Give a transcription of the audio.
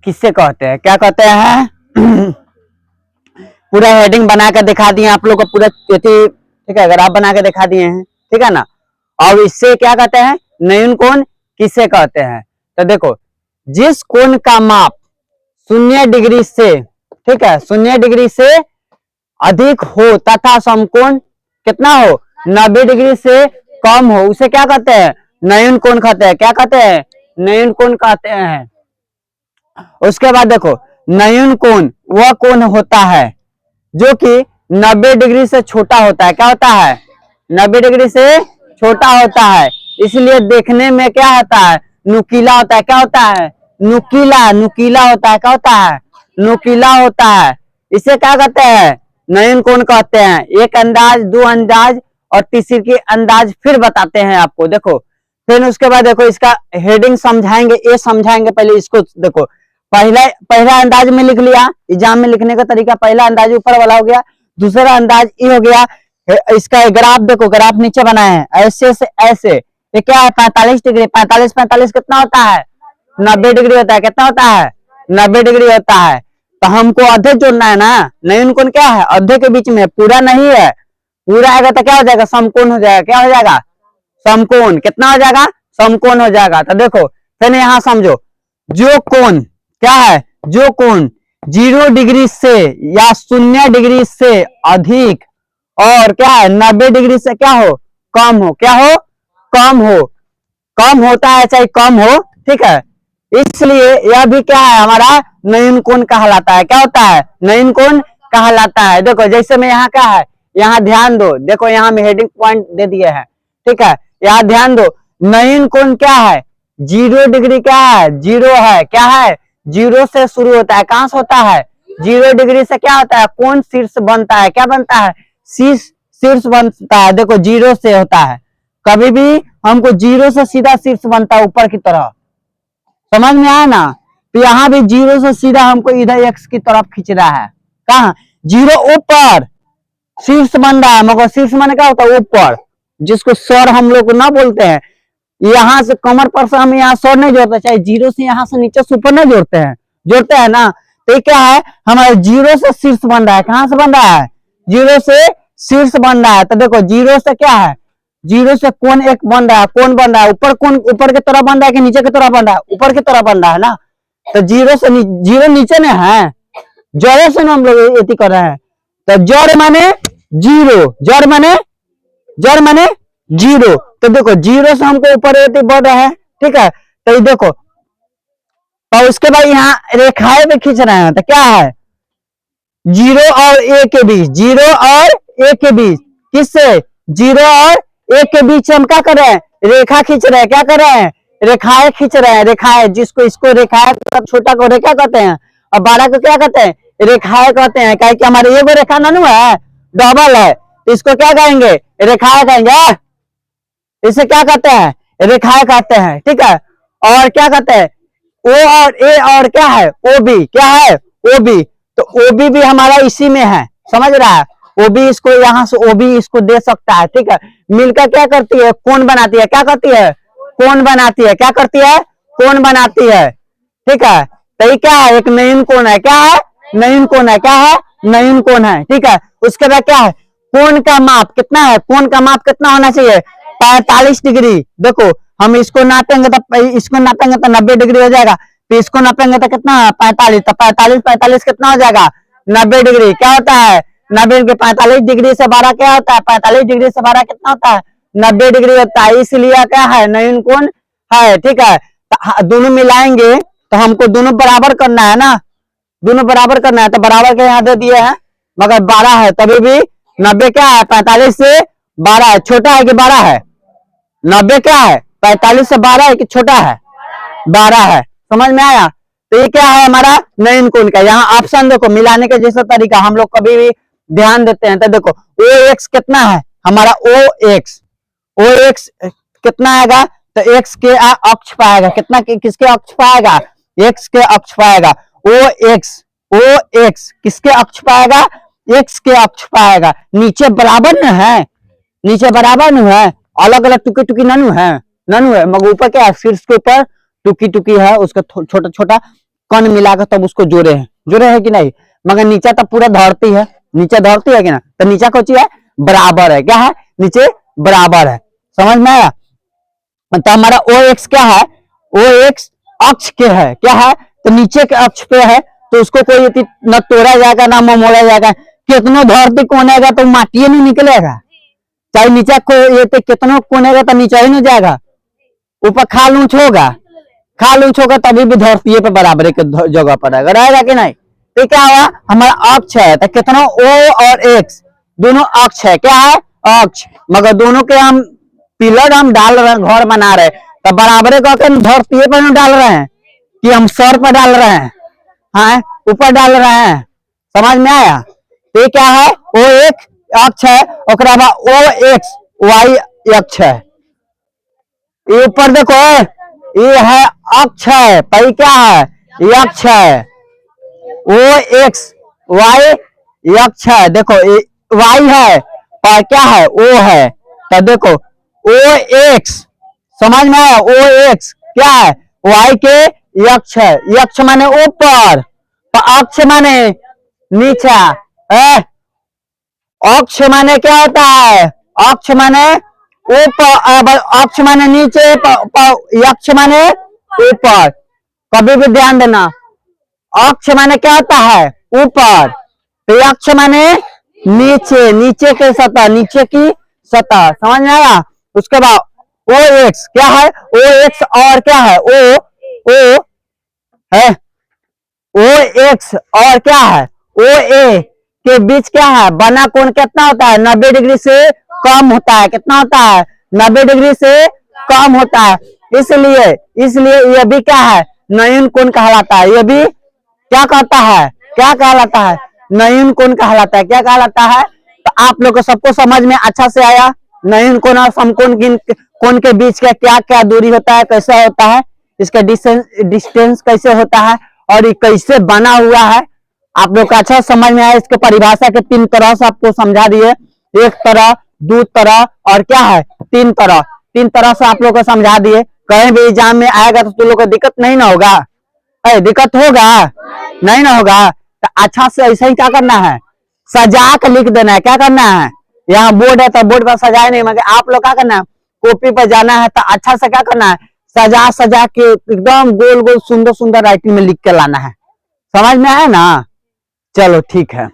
किससे कहते हैं, क्या कहते हैं। पूरा हेडिंग बना के दिखा दिए आप लोग को, पूरा ठीक है, ग्राफ बना के दिखा दिए हैं, ठीक है ना। और इससे क्या कहते हैं, न्यून कोण किससे कहते हैं। तो देखो, जिस कोण का माप 0 डिग्री से, ठीक है, 0 डिग्री से अधिक हो तथा समकोण कितना हो, 90 डिग्री से कम हो, उसे क्या कहते हैं, न्यून कोण कहते हैं। क्या कहते हैं, न्यून कोण कहते हैं। उसके बाद देखो, न्यून कोण वह कोण होता है जो कि 90 डिग्री से छोटा होता है। क्या होता है, 90 डिग्री से छोटा होता है, इसलिए देखने में क्या होता है, नुकीला होता है। क्या होता है, नुकीला, नुकीला होता है। क्या होता है, नुकीला होता है। इसे क्या कहते हैं, न्यून कोण कहते हैं। एक अंदाज, दो अंदाज और तीसरी की अंदाज फिर बताते हैं आपको। देखो, फिर उसके बाद देखो, इसका हेडिंग समझाएंगे, ये समझाएंगे। पहले इसको देखो, पहला अंदाज में लिख लिया, एग्जाम में लिखने का तरीका, पहला अंदाज ऊपर वाला हो गया, दूसरा अंदाज ये हो गया। इसका ग्राफ देखो, ग्राफ नीचे बनाए हैं, ऐसे से ऐसे, ये क्या है, 45 डिग्री, 45 45 कितना होता है, 90 डिग्री होता है। कितना होता है, 90 डिग्री होता है। तो हमको अधे जोड़ना है ना, न्यून कोण क्या है, अधे के बीच में, पूरा नहीं है। पूरा आएगा तो क्या हो जाएगा, समकोण हो जाएगा। क्या हो जाएगा, समकोण। कितना हो जाएगा, समकोण हो जाएगा। तो देखो, फिर यहाँ समझो, जो कोण क्या है, जो कोण 0 डिग्री से या 0 डिग्री से अधिक और क्या है, 90 डिग्री से क्या हो, कम हो। क्या हो, कम हो, कम होता है चाहे कम हो, ठीक है। इसलिए यह भी क्या है, हमारा न्यून कोण कहलाता है। क्या होता है, न्यून कोण कहलाता है। देखो, जैसे में यहाँ क्या है, यहाँ ध्यान दो, देखो यहाँ में हेडिंग पॉइंट दे दिए हैं, ठीक है। यहाँ ध्यान दो, न्यून कोण क्या है, 0 डिग्री क्या है, 0 है। क्या है, 0 से शुरू होता है। कहां से होता है, 0 डिग्री से क्या होता है, कोण शीर्ष बनता है। क्या बनता है, शीर्ष बनता है। देखो, 0 से होता है, कभी भी हमको 0 से सीधा शीर्ष बनता है ऊपर की तरह, समझ में आया ना। तो यहाँ भी 0 से सीधा हमको इधर x की तरफ खींच रहा है। कहा, 0 ऊपर शीर्ष बन रहा है, मगर शीर्ष माने क्या होता है, ऊपर, जिसको सर हम लोग ना बोलते हैं। यहाँ से कमर पर से हम यहाँ सर नहीं जोड़ते, चाहे 0 से यहाँ से नीचे से ऊपर नहीं जोड़ते हैं, जोड़ते हैं ना। तो क्या है, हमारे 0 से शीर्ष बन रहा है। कहां से बन रहा है, 0 से शीर्ष बन रहा है। तो देखो, 0 से क्या है, 0 से कोण एक बन रहा है, कोण बन रहा है ऊपर, कोण ऊपर की तरफ बन रहा है कि नीचे की तरफ बन रहा है, ऊपर की तरफ बन रहा है ना। तो 0 से 0 नीचे में है, जड़ से हम लोग ये कर रहे हैं। तो जड़ माने 0, जड़ माने 0। तो देखो, 0 से हमको ऊपर बढ़ रहा है, ठीक है। तो ये देखो, और उसके बाद यहाँ रेखाएं भी खींच रहे हैं। तो क्या है, 0 और a के बीच, 0 और a के बीच, किससे, 0 और a के बीच हम क्या कर रहे हैं, रेखा खींच रहे हैं। क्या कर रहे हैं, रेखाएं खींच रहे हैं। रेखाएं, जिसको इसको रेखाएं, छोटा को रेखा कहते हैं और बड़ा को क्या कहते हैं, रेखाएं कहते हैं। क्या कि हमारे ये रेखा नानू है, डबल है, इसको क्या कहेंगे, रेखाएं कहेंगे। इसे क्या कहते हैं, रेखाएं कहते हैं, ठीक है। और क्या कहते हैं, ओ और ए और क्या है, ओ बी, क्या है, ओ बी। तो ओ बी भी हमारा इसी में है, समझ रहा है। ओ बी, इसको यहाँ से ओ बी इसको दे सकता है, ठीक है। मिलकर क्या करती है, कोण बनाती है। क्या करती है, कोण बनाती है। क्या करती है, कोण बनाती है, ठीक है। तो ये क्या है, एक न्यून कोण है। क्या है, न्यून कोण है। क्या है, न्यून कोण है, ठीक है। उसके बाद क्या है, कोण का माप कितना है, कोण का माप कितना होना चाहिए, 45 डिग्री। देखो, हम इसको नापेंगे तो इसको नापेंगे तो 90 डिग्री हो जाएगा, तो इसको नापेंगे तो कितना, 45। तो 45 कितना हो जाएगा, 90 डिग्री। क्या होता है, 90 डिग्री। 45 डिग्री से 12 क्या होता है, 45 डिग्री से 12 कितना होता है, 90 डिग्री होता है। इसलिए क्या है, न्यून कोण है, ठीक है। तो दोनों मिलाएंगे तो हमको दोनों बराबर करना है ना, दोनों बराबर करना है। तो बराबर के यहाँ दे दिए हैं, मगर 12 है, तभी भी 90 क्या है, 45 से 12 है, छोटा है कि 12 है, 90 क्या है, 45 से 12 है कि छोटा है, 12 है। समझ में आया। तो ये क्या है, हमारा न्यून कोण का। यहाँ ऑप्शन देखो, मिलाने के जैसा तरीका हम लोग कभी भी ध्यान देते हैं। तो देखो, ओ एक्स कितना है हमारा, ओ एक्स कितना आएगा, तो एक्स के अक्ष पाएगा। कितना, किसके अक्ष पाएगा, एक्स के अक्ष पाएगा। ओ एक्स किसके अक्ष पाएगा, एक्स के अक्ष पाएगा। नीचे बराबर न है, नीचे बराबर न है, अलग अलग टुकी टुकी ननू है, मगर ऊपर क्या है, शीर्ष के ऊपर टुकी टुकी है, उसका छोटा छोटा कण मिलाकर तब उसको जोड़े है कि नहीं। मगर नीचे तो पूरा धरती है, नीचे धरती है कि ना, तो नीचे कुछ है बराबर है, क्या है नीचे बराबर है। समझ में आया। तो हमारा ओ एक्स क्या है, ओ एक्स अक्ष के है, क्या है तो नीचे के अक्ष पे है, तो उसको कोई न तोड़ा जाएगा ना मोड़ा जाएगा। कितनों धरती कोनेगा तो माटी नहीं निकलेगा, चाहे नीचे को ये कितनों कोनेगा तो नीचे ही नहीं जाएगा, ऊपर खाल ऊंच होगा तभी भी धरती पे बराबर के जगह पर रहेगा कि नहीं। तो क्या हुआ हमारा अक्ष है, तो कितना ओ और एक्स दोनों अक्ष है, क्या है अक्ष। मगर दोनों के हम पिलर हम डाल रहे हैं, घर बना रहे हैं, तो बराबर धरती पर हम डाल रहे हैं कि हम सर पर डाल रहे हैं, हाँ ऊपर डाल रहे हैं। समझ में आया। ये क्या है ओ एक अक्ष है, ओकरा बाद ओ एक्स वाई अक्ष है। ये ऊपर देखो ये है अक्ष है, पही क्या है ये अक्ष है, ओ एक्स वाई अक्ष है। देखो वाई है पर क्या है ओ है, तो देखो ओ एक्स समझ में आया, ओ एक्स क्या है वाई के अक्ष है, अक्ष माने ऊपर, अक्ष माने नीचा है। अक्ष माने क्या होता है, अक्ष माने ऊपर, अक्ष माने नीचे, अक्ष माने ऊपर। कभी भी ध्यान देना अक्ष माने क्या होता है ऊपर, तो अक्ष माने नीचे, नीचे के सतह, नीचे की सतह। समझ में आया। उसके बाद ओ एक्स क्या है, ओ एक्स और क्या है ओ है, ओ एक्स और क्या है ओ ए के बीच क्या है बना कोण कितना होता है 90 डिग्री से कम होता है। कितना होता है 90 डिग्री से कम होता है। इसलिए ये भी क्या है नयन कोण कहलाता है। ये भी क्या कहता है, क्या कहलाता है नयन कोण कहलाता है। क्या कहलाता है, तो आप लोग को सबको समझ में अच्छा से आया। नयन कोण और समकोण कोण के बीच का क्या क्या दूरी होता है, कैसा होता है, इसका डिस्टेंस कैसे होता है और ये कैसे बना हुआ है, आप लोग को अच्छा समझ में आया। इसके परिभाषा के 3 तरह से आपको समझा दिए, एक तरह, दो तरह और क्या है 3 तरह। 3 तरह से आप लोग को समझा दिए। कहीं भी एग्जाम में आएगा तो तुम लोग को दिक्कत नहीं ना होगा, दिक्कत होगा नहीं ना होगा। तो अच्छा से ऐसा ही क्या करना है सजा के लिख देना है। क्या करना है, यहाँ बोर्ड है तो बोर्ड पर सजाए नहीं, मगर आप लोग क्या करना है कॉपी पर जाना है तो अच्छा से क्या करना है सजा के एकदम गोल गोल सुंदर सुंदर राइटिंग में लिख के लाना है। समझ में आया ना। चलो ठीक है।